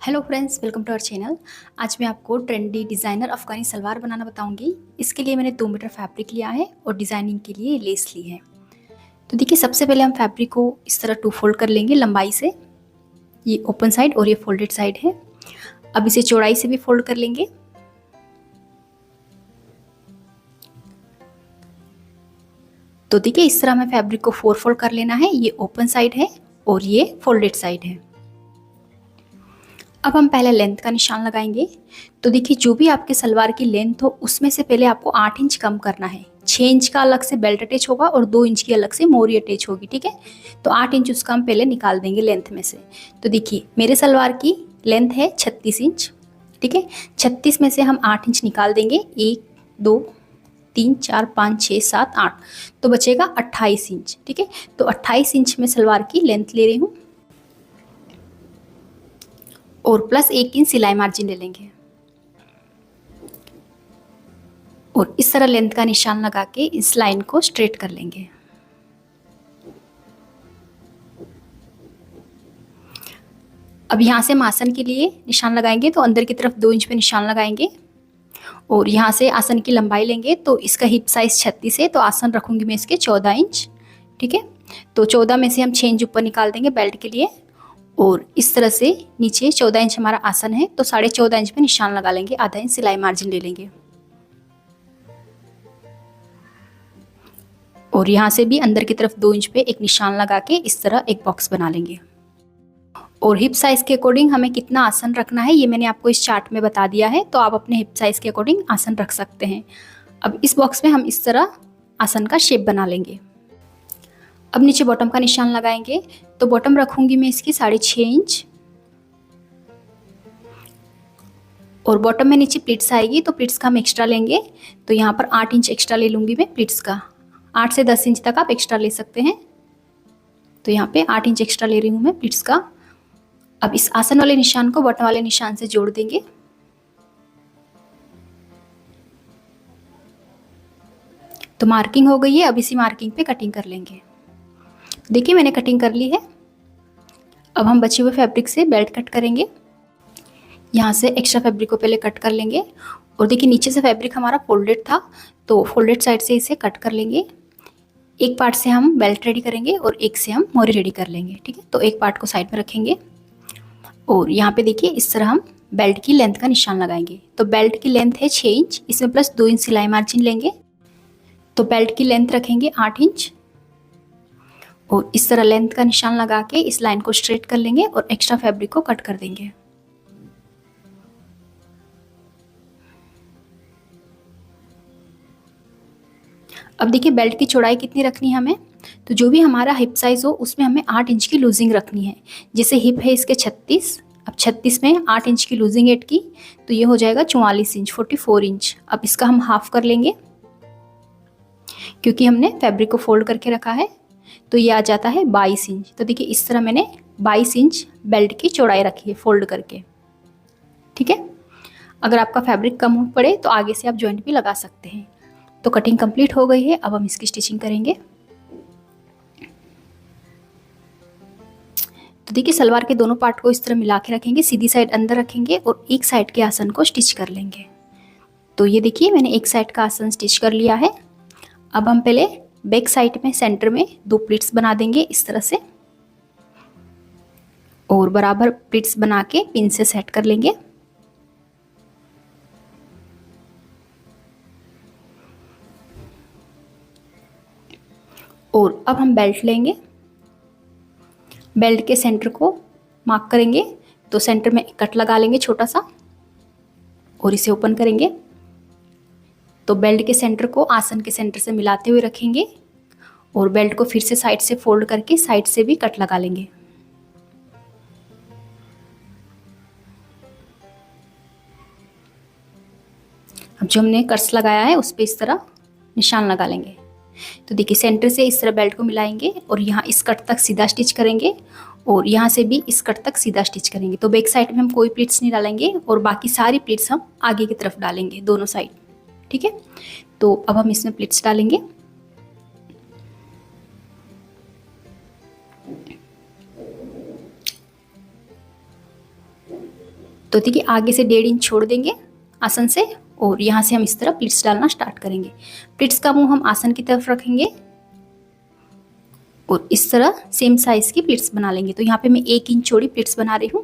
Hello friends, welcome to our channel. आज मैं आपको ट्रेंडी डिज़ाइनर अफ़गानी सलवार बनाना बताऊंगी। इसके लिए मैंने 2 मीटर फैब्रिक लिया है और डिज़ाइनिंग के लिए लेस ली है। तो देखिए, सबसे पहले हम फैब्रिक को इस तरह 2 फोल्ड कर लेंगे लंबाई से। ये ओपन साइड और ये फोल्डेड साइड है। अब इसे चौड़ाई से भी फोल्ड कर लेंगे। तो देखिए, इस तरह हमें फैब्रिक को 4 फोल्ड कर लेना है। ये ओपन साइड है और ये फोल्डेड साइड है। अब हम पहले लेंथ का निशान लगाएंगे। तो देखिए, जो भी आपके सलवार की लेंथ हो उसमें से पहले आपको 8 इंच कम करना है। 6 इंच का अलग से बेल्ट अटैच होगा और 2 इंच की अलग से मोरी अटैच होगी, ठीक है। तो 8 इंच उसका हम पहले निकाल देंगे लेंथ में से। तो देखिए, मेरे सलवार की लेंथ है 36 इंच, ठीक है। 36 में से हम 8 इंच निकाल देंगे। 1 2 3 4 5 6 7 8, तो बचेगा 28 इंच, ठीक है। तो 28 इंच में सलवार की लेंथ ले रही हूँ और प्लस 1 इंच सिलाई मार्जिन ले लेंगे और इस तरह लेंथ का निशान लगा के इस लाइन को स्ट्रेट कर लेंगे। अब यहाँ से हम आसन के लिए निशान लगाएंगे। तो अंदर की तरफ 2 इंच पे निशान लगाएंगे और यहाँ से आसन की लंबाई लेंगे। तो इसका हिप साइज 36 है, तो आसन रखूंगी मैं इसके 14 इंच, ठीक है। तो 14 में से हम 6 इंच ऊपर निकाल देंगे बेल्ट के लिए और इस तरह से नीचे 14 इंच हमारा आसन है, तो 14.5 इंच पे निशान लगा लेंगे। आधा इंच सिलाई मार्जिन ले लेंगे और यहाँ से भी अंदर की तरफ 2 इंच पे एक निशान लगा के इस तरह एक बॉक्स बना लेंगे। और हिप साइज के अकॉर्डिंग हमें कितना आसन रखना है ये मैंने आपको इस चार्ट में बता दिया है, तो आप अपने हिप साइज के अकॉर्डिंग आसन रख सकते हैं। अब इस बॉक्स में हम इस तरह आसन का शेप बना लेंगे। अब नीचे बॉटम का निशान लगाएंगे। तो बॉटम रखूंगी मैं इसकी 6.5 इंच और बॉटम में नीचे प्लिट्स आएगी, तो प्लिट्स का हम एक्स्ट्रा लेंगे। तो यहाँ पर 8 इंच एक्स्ट्रा ले लूंगी मैं प्लिट्स का। 8 से 10 इंच तक आप एक्स्ट्रा ले सकते हैं। तो यहाँ पे 8 इंच एक्स्ट्रा ले रही हूँ मैं प्लिट्स का। अब इस आसन वाले निशान को बॉटम वाले निशान से जोड़ देंगे। तो मार्किंग हो गई है। अब इसी मार्किंग पे कटिंग कर लेंगे। देखिए, मैंने कटिंग कर ली है। अब हम बचे हुए फैब्रिक से बेल्ट कट करेंगे। यहाँ से एक्स्ट्रा फैब्रिक को पहले कट कर लेंगे और देखिए, नीचे से फैब्रिक हमारा फोल्डेड था, तो फोल्डेड साइड से इसे कट कर लेंगे। एक पार्ट से हम बेल्ट रेडी करेंगे और एक से हम मोरी रेडी कर लेंगे, ठीक है। तो एक पार्ट को साइड में रखेंगे और यहाँ पे देखिए, इस तरह हम बेल्ट की लेंथ का निशान लगाएंगे। तो बेल्ट की लेंथ है 6 इंच, इसमें प्लस 2 इंच सिलाई मार्जिन लेंगे। तो बेल्ट की लेंथ रखेंगे 8 इंच और इस तरह लेंथ का निशान लगा के इस लाइन को स्ट्रेट कर लेंगे और एक्स्ट्रा फैब्रिक को कट कर देंगे। अब देखिए, बेल्ट की चौड़ाई कितनी रखनी है हमें। तो जो भी हमारा हिप साइज हो उसमें हमें 8 इंच की लूजिंग रखनी है। जैसे हिप है इसके 36, अब 36 में 8 इंच की लूजिंग ऐड की तो ये हो जाएगा 44 इंच, 44 इंच। अब इसका हम हाफ कर लेंगे क्योंकि हमने फैब्रिक को फोल्ड करके रखा है, तो ये आ जाता है 22 इंच। तो देखिए, इस तरह मैंने 22 इंच बेल्ट की चौड़ाई रखी है फोल्ड करके, ठीक है। अगर आपका फैब्रिक कम पड़े तो आगे से आप जॉइंट भी लगा सकते हैं। तो कटिंग कंप्लीट हो गई है। अब हम इसकी स्टिचिंग करेंगे। तो देखिए, सलवार के दोनों पार्ट को इस तरह मिला के रखेंगे, सीधी साइड अंदर रखेंगे और एक साइड के आसन को स्टिच कर लेंगे। तो ये देखिए, मैंने एक साइड का आसन स्टिच कर लिया है। अब हम पहले बैक साइड में सेंटर में 2 प्लिट्स बना देंगे इस तरह से और बराबर प्लिट्स बना के पिन से सेट कर लेंगे। और अब हम बेल्ट लेंगे। बेल्ट के सेंटर को मार्क करेंगे। तो सेंटर में एक कट लगा लेंगे छोटा सा और इसे ओपन करेंगे। तो बेल्ट के सेंटर को आसन के सेंटर से मिलाते हुए रखेंगे और बेल्ट को फिर से साइड से फोल्ड करके साइड से भी कट लगा लेंगे। अब जो हमने कट्स लगाया है उस पे इस तरह निशान लगा लेंगे। तो देखिए, सेंटर से इस तरह बेल्ट को मिलाएंगे और यहाँ इस कट तक सीधा स्टिच करेंगे और यहाँ से भी इस कट तक सीधा स्टिच करेंगे। तो बैक साइड में हम कोई प्लीट्स नहीं डालेंगे और बाकी सारी प्लीट्स हम आगे की तरफ डालेंगे दोनों साइड, ठीक है। तो अब हम इसमें प्लीट्स डालेंगे। तो देखिए आगे से 1.5 इंच छोड़ देंगे आसन से और यहाँ से हम इस तरह प्लिट्स डालना स्टार्ट करेंगे। प्लिट्स का मुंह हम आसन की तरफ रखेंगे और इस तरह सेम साइज की प्लिट्स बना लेंगे। तो यहाँ पे मैं 1 इंच चौड़ी प्लिट्स बना रही हूँ।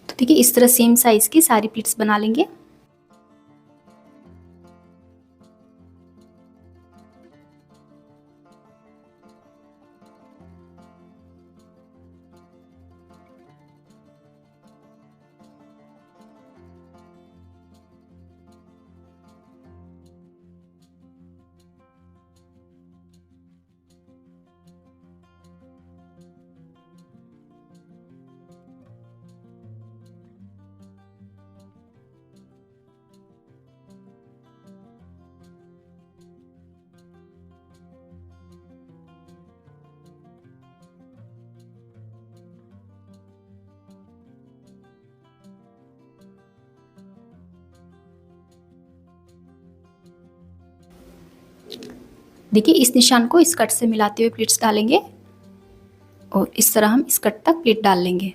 तो देखिए इस तरह सेम साइज की सारी प्लिट्स बना लेंगे। देखिए इस निशान को इस कट से मिलाते हुए प्लिट्स डालेंगे और इस तरह हम इस कट तक प्लिट डाल लेंगे।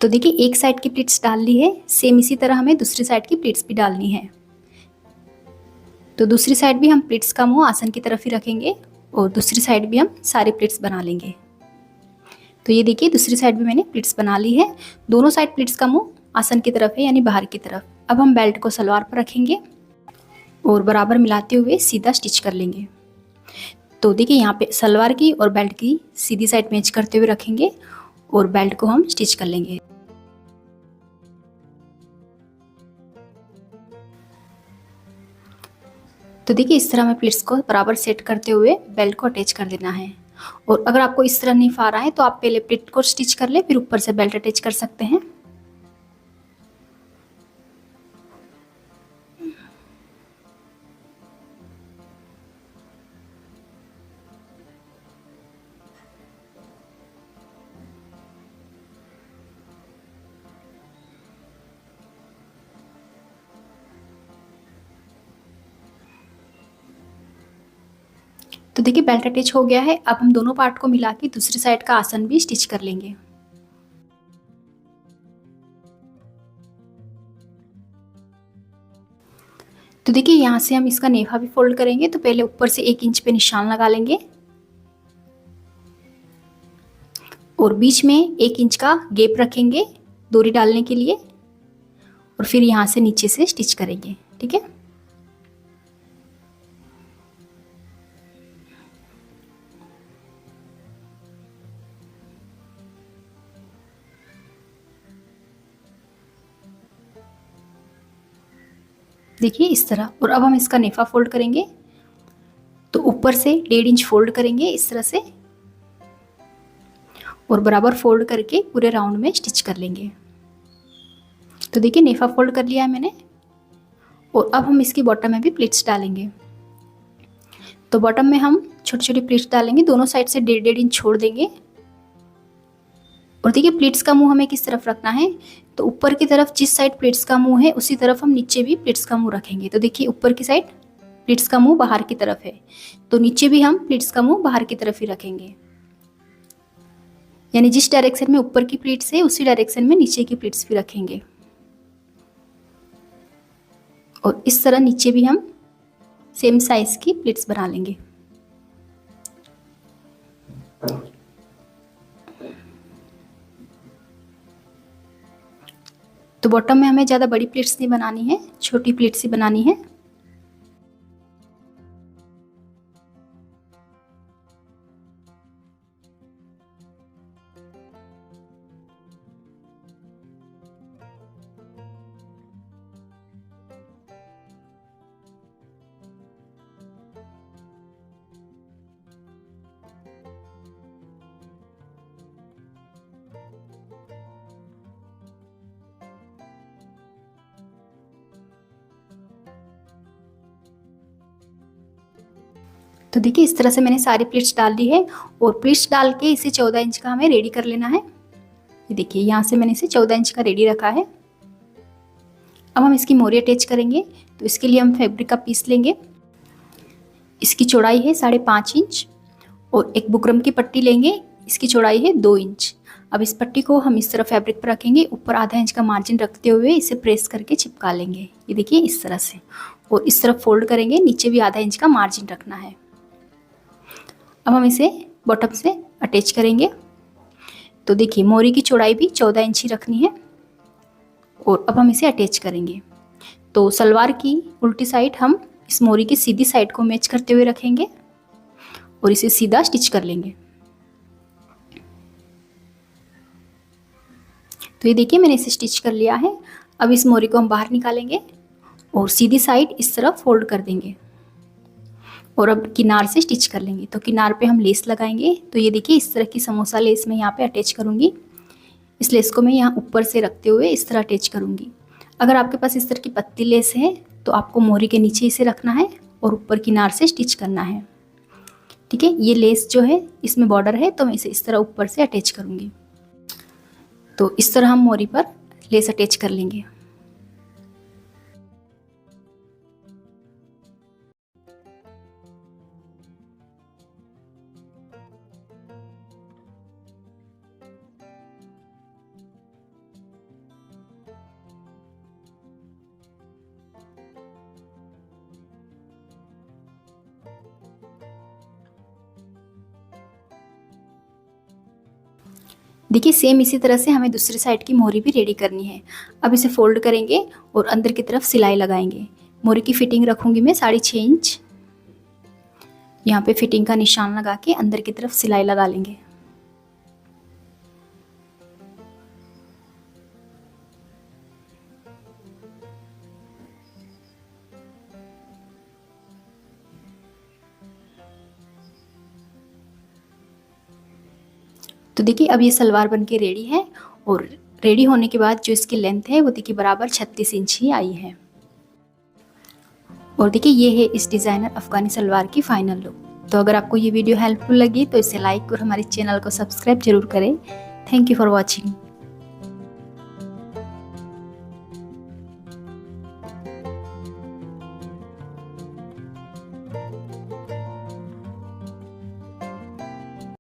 तो देखिए एक साइड की प्लिट्स डाल ली है, सेम इसी तरह हमें दूसरी साइड की प्लिट्स भी डालनी है। तो दूसरी साइड भी हम प्लिट्स का मुंह आसन की तरफ ही रखेंगे और दूसरी साइड भी हम सारी प्लिट्स बना लेंगे। तो ये देखिए दूसरी साइड भी मैंने प्लिट्स बना ली है। दोनों साइड प्लिट्स का मुंह आसन की तरफ है यानी बाहर की तरफ। अब हम बेल्ट को सलवार पर रखेंगे और बराबर मिलाते हुए सीधा स्टिच कर लेंगे। तो देखिए यहाँ पे सलवार की और बेल्ट की सीधी साइड मैच करते हुए रखेंगे और बेल्ट को हम स्टिच कर लेंगे। तो देखिए इस तरह हमें प्लिट्स को बराबर सेट करते हुए बेल्ट को अटैच कर देना है। और अगर आपको इस तरह नहीं आ रहा है तो आप पहले प्लिट को स्टिच कर ले, फिर ऊपर से बेल्ट अटैच कर सकते हैं। तो देखिए बेल्ट अटैच हो गया है। अब हम दोनों पार्ट को मिला के दूसरी साइड का आसन भी स्टिच कर लेंगे। तो देखिए यहाँ से हम इसका नेफा भी फोल्ड करेंगे। तो पहले ऊपर से 1 इंच पे निशान लगा लेंगे और बीच में 1 इंच का गैप रखेंगे डोरी डालने के लिए और फिर यहाँ से नीचे से स्टिच करेंगे। ठीक है। देखिए इस तरह। और अब हम इसका नेफा फोल्ड करेंगे। तो ऊपर से 1.5 इंच फोल्ड करेंगे इस तरह से और बराबर फोल्ड करके पूरे राउंड में स्टिच कर लेंगे। तो देखिए नेफा फोल्ड कर लिया है मैंने। और अब हम इसकी बॉटम में भी प्लिट्स डालेंगे। तो बॉटम में हम छोटी छोटी प्लिट्स डालेंगे, दोनों साइड से 1.5 इंच छोड़ देंगे। और देखिए प्लिट्स का मुंह हमें किस तरफ रखना है, तो ऊपर की तरफ जिस साइड प्लिट्स का मुंह है उसी तरफ हम नीचे भी प्लिट्स का मुंह रखेंगे। तो देखिए ऊपर की साइड प्लिट्स का मुंह बाहर की तरफ है, तो नीचे भी हम प्लिट्स का मुंह बाहर की तरफ ही रखेंगे। यानी जिस डायरेक्शन में ऊपर की प्लिट्स है उसी डायरेक्शन में नीचे की प्लिट्स भी रखेंगे। और इस तरह नीचे भी हम सेम साइज की प्लिट्स बना लेंगे। तो बॉटम में हमें ज़्यादा बड़ी प्लेट्स नहीं बनानी है, छोटी प्लेट्स ही बनानी है। तो देखिए इस तरह से मैंने सारी प्लेट्स डाल दी है और प्लेट्स डाल के इसे 14 इंच का हमें रेडी कर लेना है। ये देखिए यहाँ से मैंने इसे 14 इंच का रेडी रखा है। अब हम इसकी मोरी अटैच करेंगे, तो इसके लिए हम फैब्रिक का पीस लेंगे। इसकी चौड़ाई है 5.5 इंच और एक बुकरम की पट्टी लेंगे, इसकी चौड़ाई है 2 इंच। अब इस पट्टी को हम इस तरह फैब्रिक पर रखेंगे, ऊपर आधा इंच का मार्जिन रखते हुए इसे प्रेस करके चिपका लेंगे। ये देखिए इस तरह से, और इस तरफ फोल्ड करेंगे, नीचे भी आधा इंच का मार्जिन रखना है। अब हम इसे बॉटम से अटैच करेंगे। तो देखिए मोरी की चौड़ाई भी 14 इंच ही रखनी है, और अब हम इसे अटैच करेंगे। तो सलवार की उल्टी साइड हम इस मोरी की सीधी साइड को मैच करते हुए रखेंगे और इसे सीधा स्टिच कर लेंगे। तो ये देखिए मैंने इसे स्टिच कर लिया है। अब इस मोरी को हम बाहर निकालेंगे और सीधी साइड इस तरफ फोल्ड कर देंगे और अब किनार से स्टिच कर लेंगे। तो किनार पे हम लेस लगाएंगे। तो ये देखिए इस तरह की समोसा लेस मैं यहाँ पे अटैच करूँगी। इस लेस को मैं यहाँ ऊपर से रखते हुए इस तरह अटैच करूँगी। अगर आपके पास इस तरह की पत्ती लेस है तो आपको मोरी के नीचे इसे रखना है और ऊपर किनार से स्टिच करना है। ठीक है, ये लेस जो है इसमें बॉर्डर है, तो मैं इसे इस तरह ऊपर से अटैच करूँगी। तो इस तरह हम मोरी पर लेस अटैच कर लेंगे। देखिए सेम इसी तरह से हमें दूसरी साइड की मोरी भी रेडी करनी है। अब इसे फोल्ड करेंगे और अंदर की तरफ सिलाई लगाएंगे। मोरी की फिटिंग रखूंगी मैं 6.5 इंच। यहाँ पे फिटिंग का निशान लगा के अंदर की तरफ सिलाई लगा लेंगे। तो देखिए अब ये सलवार बनके रेडी है, और रेडी होने के बाद जो इसकी लेंथ है वो देखिए बराबर 36 इंच ही आई है। और देखिए ये है इस डिज़ाइनर अफगानी सलवार की फाइनल लुक। तो अगर आपको ये वीडियो हेल्पफुल लगी तो इसे लाइक और हमारे चैनल को सब्सक्राइब जरूर करें। Thank you for watching.